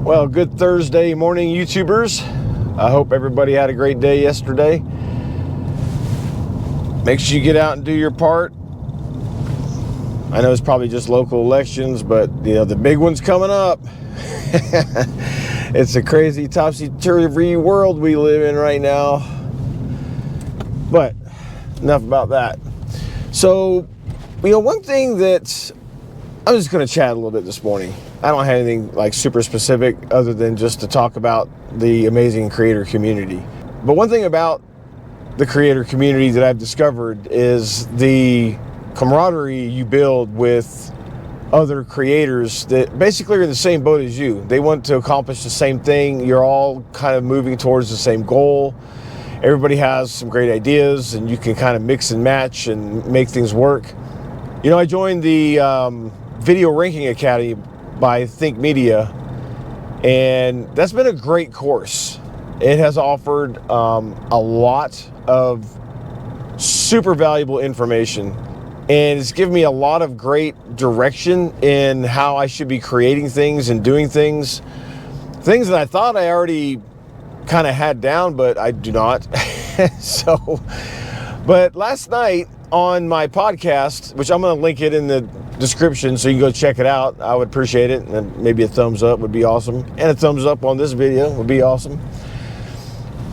Well, good Thursday morning, YouTubers. I hope everybody had a great day yesterday. Make sure you get out and do your part. I know it's probably just local elections, but the big one's coming up. It's a crazy topsy-turvy world we live in right now. But enough about that. So, one thing that I'm just going to chat a little bit this morning. I don't have anything like super specific other than just to talk about the amazing creator community. But one thing about the creator community that I've discovered is the camaraderie you build with other creators that basically are in the same boat as you. They want to accomplish the same thing. You're all kind of moving towards the same goal. Everybody has some great ideas and you can kind of mix and match and make things work. I joined the Video Ranking Academy by Think Media, and that's been a great course. It has offered a lot of super valuable information, and it's given me a lot of great direction in how I should be creating things and doing things that I thought I already kind of had down, but I do not. But last night on my podcast, which I'm going to link it in the description so you can go check it out, I would appreciate it, and maybe a thumbs up would be awesome, and a thumbs up on this video would be awesome.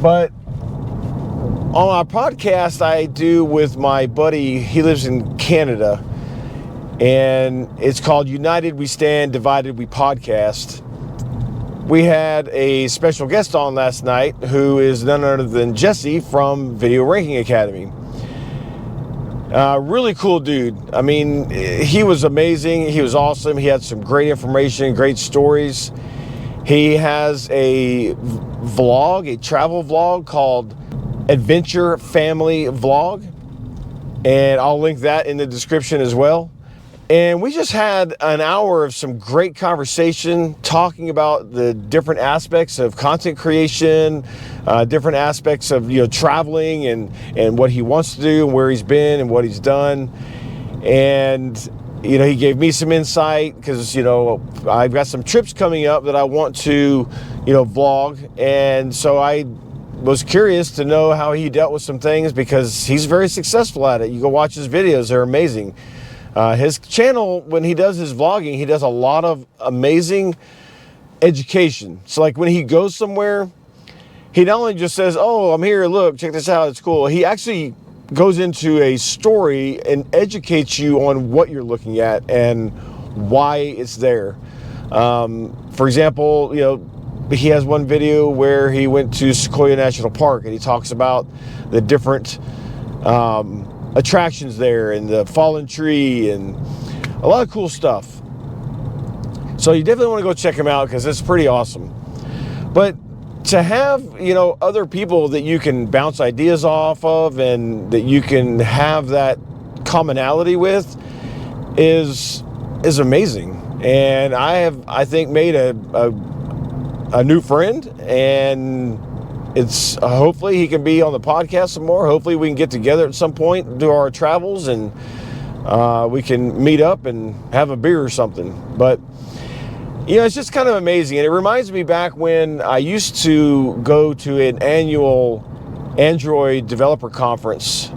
But on our podcast I do with my buddy, he lives in Canada, and it's called United We Stand, Divided We Podcast. We had a special guest on last night who is none other than Jesse from Video Ranking Academy. Really cool dude. I mean, he was amazing. He was awesome. He had some great information, great stories. He has a vlog, a travel vlog called Adventure Family Vlog, and I'll link that in the description as well. And we just had an hour of some great conversation talking about the different aspects of content creation, different aspects of traveling and what he wants to do and where he's been and what he's done. And he gave me some insight because I've got some trips coming up that I want to vlog, and so I was curious to know how he dealt with some things because he's very successful at it. You go watch his videos, they're amazing. His channel, when he does his vlogging, he does a lot of amazing education. So like when he goes somewhere, he not only just says, "Oh, I'm here, look, check this out, it's cool." He actually goes into a story and educates you on what you're looking at and why it's there. For example, he has one video where he went to Sequoia National Park and he talks about the different attractions there and the fallen tree and a lot of cool stuff. So you definitely want to go check him out because it's pretty awesome. But to have other people that you can bounce ideas off of and that you can have that commonality with is amazing. And I think made a new friend, and it's hopefully he can be on the podcast some more. Hopefully we can get together at some point, do our travels, and we can meet up and have a beer or something. But it's just kind of amazing, and it reminds me back when I used to go to an annual Android developer conference.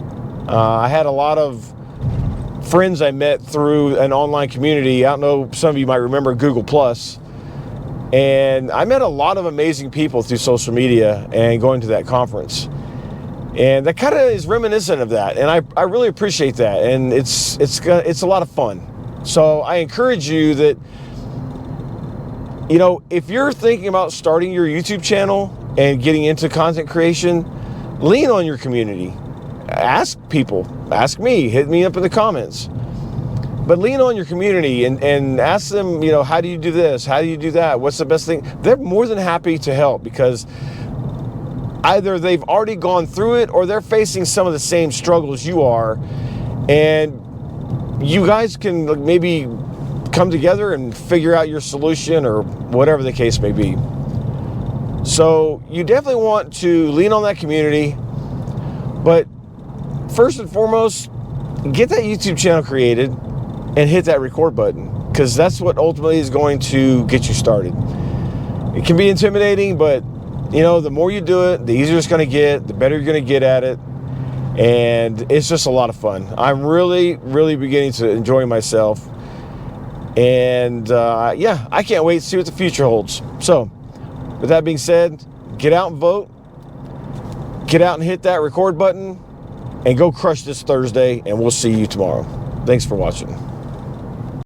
I had a lot of friends I met through an online community. I don't know, some of you might remember Google Plus. And I met a lot of amazing people through social media and going to that conference. And that kind of is reminiscent of that. And I really appreciate that. And it's a lot of fun. So I encourage you that, if you're thinking about starting your YouTube channel and getting into content creation, lean on your community. Ask people. Ask me. Hit me up in the comments. But lean on your community and ask them, how do you do this? How do you do that? What's the best thing? They're more than happy to help because either they've already gone through it or they're facing some of the same struggles you are. And you guys can maybe come together and figure out your solution or whatever the case may be. So you definitely want to lean on that community. But first and foremost, get that YouTube channel created and hit that record button, because that's what ultimately is going to get you started. It can be intimidating, but you know, the more you do it, the easier it's going to get, the better you're going to get at it. And it's just a lot of fun. I'm really, really beginning to enjoy myself. And yeah, I can't wait to see what the future holds. So, with that being said, get out and vote. Get out and hit that record button. And go crush this Thursday. And we'll see you tomorrow. Thanks for watching.